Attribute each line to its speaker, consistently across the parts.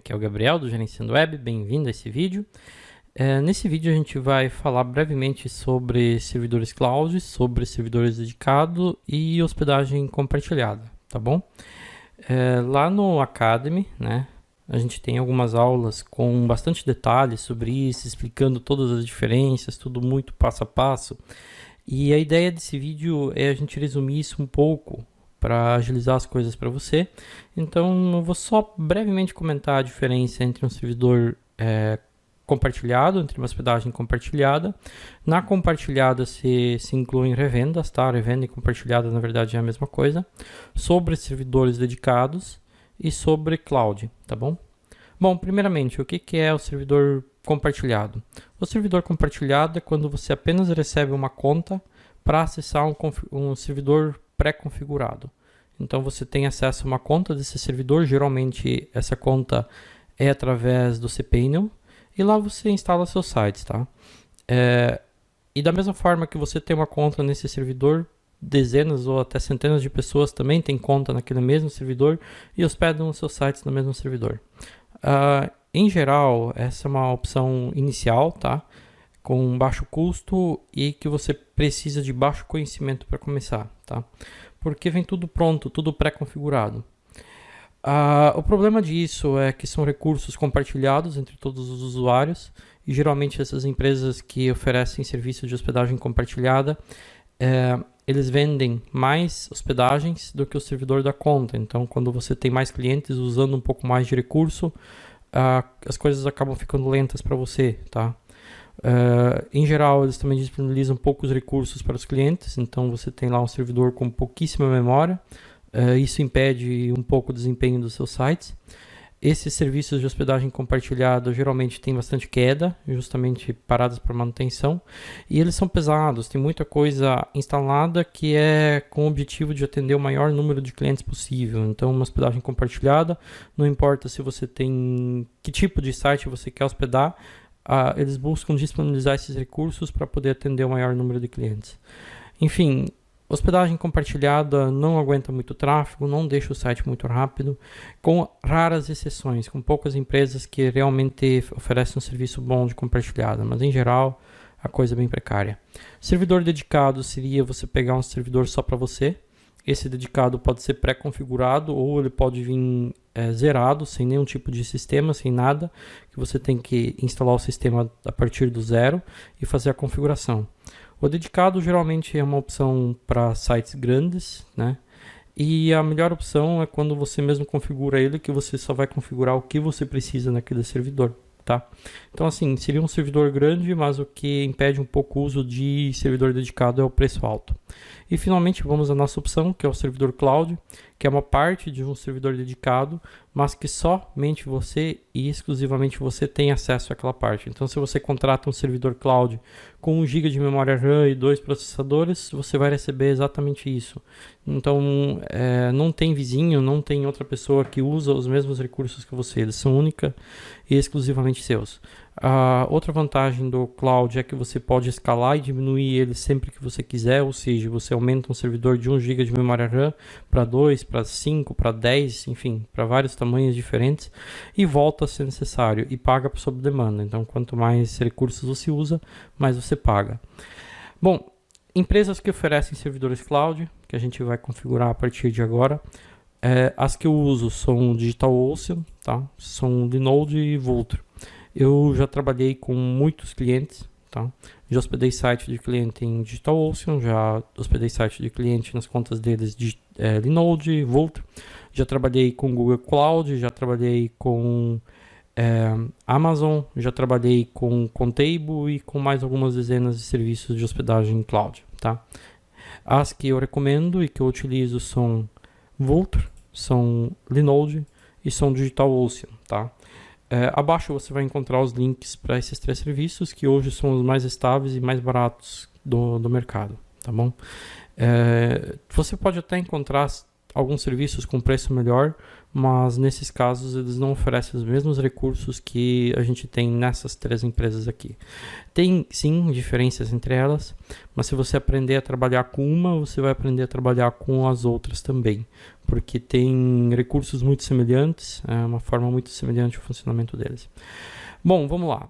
Speaker 1: Aqui é o Gabriel do Gerenciando Web, bem-vindo a esse vídeo. Nesse vídeo a gente vai falar brevemente sobre servidores cloud, sobre servidores dedicados e hospedagem compartilhada, tá bom? Lá no Academy, né, a gente tem algumas aulas com bastante detalhes sobre isso, explicando todas as diferenças, tudo muito passo a passo. E a ideia desse vídeo é a gente resumir isso um pouco para agilizar as coisas para você. Então eu vou só brevemente comentar a diferença entre um servidor compartilhado, entre uma hospedagem compartilhada. Na compartilhada se incluem revendas, tá? Revenda e compartilhada na verdade é a mesma coisa. Sobre servidores dedicados e sobre cloud, tá bom? Bom, primeiramente, o que é o servidor compartilhado? O servidor compartilhado é quando você apenas recebe uma conta para acessar um servidor pré-configurado. Então você tem acesso a uma conta desse servidor, geralmente essa conta é através do cPanel, e lá você instala seus sites, tá? E da mesma forma que você tem uma conta nesse servidor, dezenas ou até centenas de pessoas também têm conta naquele mesmo servidor e hospedam os seus sites no mesmo servidor. Em geral, essa é uma opção inicial, tá? Com baixo custo e que você precisa de baixo conhecimento para começar, tá? Porque vem tudo pronto, tudo pré-configurado. O problema disso é que são recursos compartilhados entre todos os usuários e geralmente essas empresas que oferecem serviço de hospedagem compartilhada, eles vendem mais hospedagens do que o servidor da conta. Então, quando você tem mais clientes usando um pouco mais de recurso, as coisas acabam ficando lentas para você, tá? Em geral, eles também disponibilizam poucos recursos para os clientes, então você tem lá um servidor com pouquíssima memória, isso impede um pouco o desempenho dos seus sites. Esses serviços de hospedagem compartilhada geralmente têm bastante queda, justamente paradas para manutenção, e eles são pesados, tem muita coisa instalada que é com o objetivo de atender o maior número de clientes possível. Então, uma hospedagem compartilhada, não importa se você tem que tipo de site você quer hospedar, eles buscam disponibilizar esses recursos para poder atender o maior número de clientes. Enfim, hospedagem compartilhada não aguenta muito tráfego, não deixa o site muito rápido, com raras exceções, com poucas empresas que realmente oferecem um serviço bom de compartilhada, mas em geral a coisa é bem precária. Servidor dedicado seria você pegar um servidor só para você. Esse dedicado pode ser pré-configurado ou ele pode vir zerado, sem nenhum tipo de sistema, sem nada, que você tem que instalar o sistema a partir do zero e fazer a configuração. O dedicado geralmente é uma opção para sites grandes, né? E a melhor opção é quando você mesmo configura ele, que você só vai configurar o que você precisa naquele servidor, tá? Então assim, seria um servidor grande, mas o que impede um pouco o uso de servidor dedicado é o preço alto. E finalmente vamos à nossa opção, que é o servidor cloud, que é uma parte de um servidor dedicado, mas que somente você e exclusivamente você tem acesso àquela parte. Então se você contrata um servidor cloud com 1 GB de memória RAM e 2 processadores, você vai receber exatamente isso. Então não tem vizinho, não tem outra pessoa que usa os mesmos recursos que você, eles são única e exclusivamente seus. Outra vantagem do cloud é que você pode escalar e diminuir ele sempre que você quiser, ou seja, você aumenta um servidor de 1 GB de memória RAM para 2, para 5, para 10, enfim, para vários tamanhos diferentes e volta a ser necessário e paga sob demanda. Então, quanto mais recursos você usa, mais você paga. Bom, empresas que oferecem servidores cloud, que a gente vai configurar a partir de agora, as que eu uso são DigitalOcean, tá? São Linode e Vultr. Eu já trabalhei com muitos clientes, tá? Já hospedei site de cliente em DigitalOcean, já hospedei site de cliente nas contas deles de Linode, Vultr. Já trabalhei com Google Cloud, já trabalhei com Amazon, já trabalhei com Contable e com mais algumas dezenas de serviços de hospedagem cloud, tá? As que eu recomendo e que eu utilizo são Vultr, são Linode e são DigitalOcean, tá? Abaixo você vai encontrar os links para esses 3 serviços, que hoje são os mais estáveis e mais baratos do mercado, tá bom? Você pode até encontrar alguns serviços com preço melhor, mas nesses casos eles não oferecem os mesmos recursos que a gente tem nessas 3 empresas aqui. Tem sim diferenças entre elas, mas se você aprender a trabalhar com uma, você vai aprender a trabalhar com as outras também, porque tem recursos muito semelhantes, é uma forma muito semelhante o funcionamento deles. Bom, vamos lá.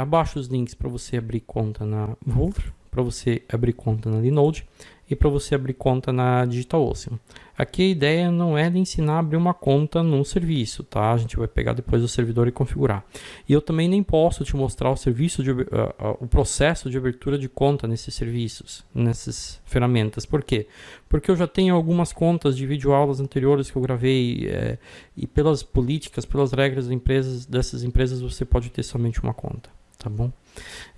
Speaker 1: Abaixo os links para você abrir conta na Vultr, para você abrir conta na Linode e para você abrir conta na DigitalOcean. Aqui a ideia não é de ensinar a abrir uma conta num serviço, tá? A gente vai pegar depois o servidor e configurar. E eu também nem posso te mostrar o processo de abertura de conta nesses serviços, nessas ferramentas. Por quê? Porque eu já tenho algumas contas de videoaulas anteriores que eu gravei e pelas políticas, pelas regras dessas empresas, você pode ter somente uma conta, tá bom?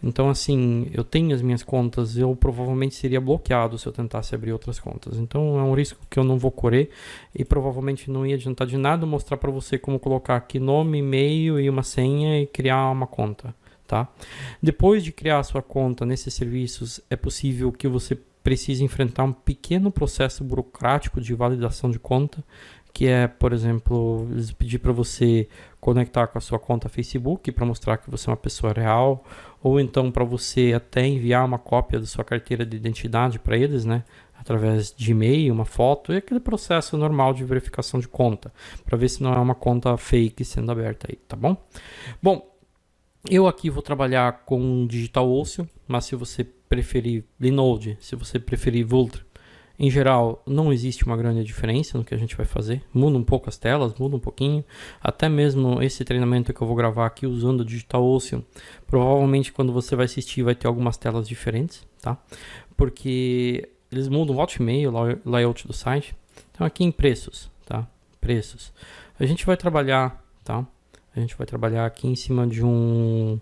Speaker 1: Então, assim, eu tenho as minhas contas, eu provavelmente seria bloqueado se eu tentasse abrir outras contas. Então, é um risco que eu não vou correr e provavelmente não ia adiantar de nada mostrar para você como colocar aqui nome, e-mail e uma senha e criar uma conta, tá? Depois de criar a sua conta nesses serviços, é possível que você precise enfrentar um pequeno processo burocrático de validação de conta, que é, por exemplo, eles pedir para você conectar com a sua conta Facebook para mostrar que você é uma pessoa real, ou então para você até enviar uma cópia da sua carteira de identidade para eles, né, através de e-mail, uma foto, e aquele processo normal de verificação de conta, para ver se não é uma conta fake sendo aberta aí, tá bom? Bom, eu aqui vou trabalhar com DigitalOcean, mas se você preferir Linode, se você preferir Vultr, em geral, não existe uma grande diferença no que a gente vai fazer. Muda um pouco as telas, muda um pouquinho. Até mesmo esse treinamento que eu vou gravar aqui usando o DigitalOcean, provavelmente quando você vai assistir vai ter algumas telas diferentes, tá? Porque eles mudam volta e meia o layout do site. Então aqui em preços, tá? Preços. A gente vai trabalhar, tá? A gente vai trabalhar aqui em cima de um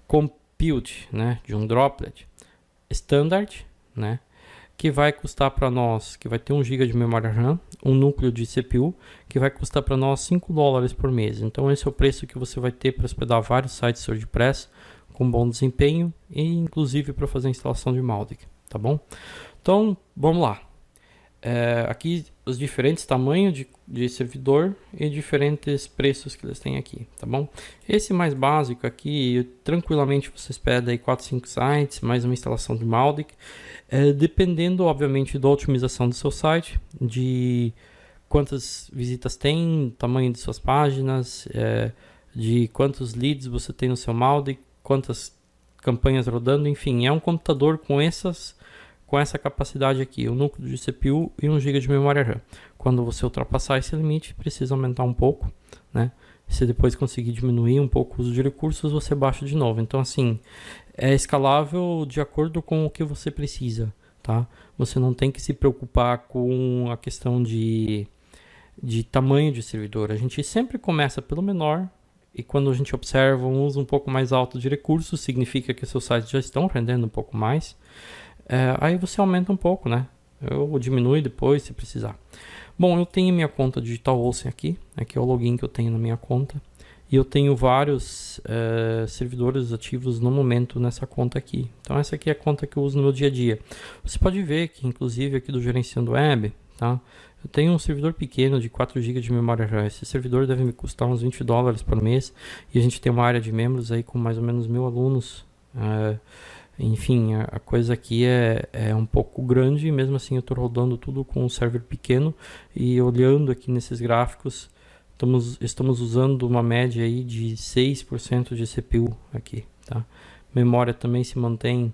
Speaker 1: compute, né? De um droplet standard, né? Que vai custar para nós, que vai ter 1 GB de memória RAM, um núcleo de CPU, que vai custar para nós $5 por mês. Então esse é o preço que você vai ter para hospedar vários sites WordPress com bom desempenho e inclusive para fazer a instalação de Mautic, tá bom? Então vamos lá. Aqui os diferentes tamanhos de servidor e diferentes preços que eles têm aqui, tá bom? Esse mais básico aqui, tranquilamente você hospeda aí 4, 5 sites, mais uma instalação de Mautic, dependendo obviamente da otimização do seu site, de quantas visitas tem, tamanho de suas páginas, de quantos leads você tem no seu Mautic, quantas campanhas rodando, enfim, é um computador com essa capacidade aqui, o núcleo de CPU e 1 GB de memória RAM. Quando você ultrapassar esse limite, precisa aumentar um pouco, né? Se depois conseguir diminuir um pouco o uso de recursos, você baixa de novo. Então, assim, é escalável de acordo com o que você precisa, tá? Você não tem que se preocupar com a questão de tamanho de servidor. A gente sempre começa pelo menor e quando a gente observa um uso um pouco mais alto de recursos, significa que seus sites já estão rendendo um pouco mais. Aí você aumenta um pouco, né? Eu diminui depois se precisar. Bom, eu tenho minha conta DigitalOcean aqui é o login que eu tenho na minha conta. E eu tenho vários servidores ativos no momento nessa conta aqui. Então essa aqui é a conta que eu uso no meu dia a dia. Você pode ver que inclusive aqui do Gerenciando Web, tá? Eu tenho um servidor pequeno de 4 GB de memória RAM. Esse servidor deve me custar uns $20 por mês. E a gente tem uma área de membros aí com mais ou menos 1000 alunos. Enfim, a coisa aqui é um pouco grande, e mesmo assim eu estou rodando tudo com um server pequeno. E olhando aqui nesses gráficos, estamos usando uma média aí de 6% de CPU aqui, tá? Memória também se mantém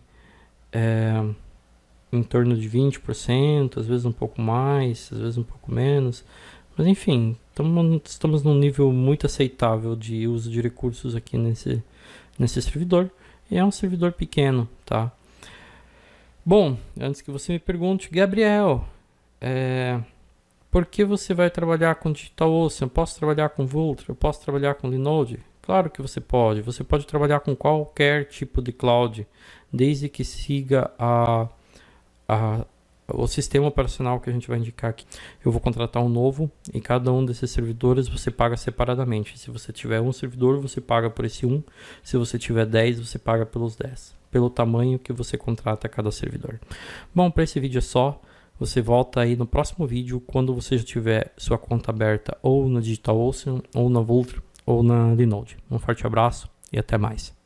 Speaker 1: em torno de 20%, às vezes um pouco mais, às vezes um pouco menos. Mas enfim, estamos num nível muito aceitável de uso de recursos aqui nesse servidor. E é um servidor pequeno, tá? Bom, antes que você me pergunte, Gabriel, por que você vai trabalhar com DigitalOcean? Eu posso trabalhar com Vultr? Eu posso trabalhar com Linode? Claro que você pode. Você pode trabalhar com qualquer tipo de cloud, desde que siga o sistema operacional que a gente vai indicar aqui. Eu vou contratar um novo e cada um desses servidores você paga separadamente. Se você tiver um servidor, você paga por esse um. Se você tiver 10, você paga pelos 10. Pelo tamanho que você contrata cada servidor. Bom, para esse vídeo é só. Você volta aí no próximo vídeo quando você já tiver sua conta aberta ou na DigitalOcean, ou na Vultr, ou na Linode. Um forte abraço e até mais.